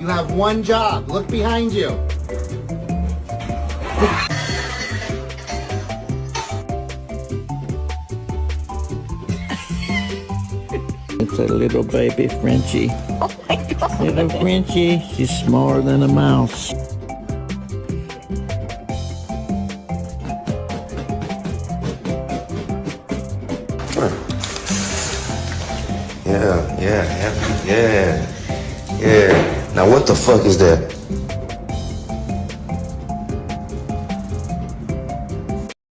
You have one job. Look behind you. It's a little baby Frenchie. Oh my God. Little Frenchie. She's smaller than a mouse. Yeah. Now what the fuck is that?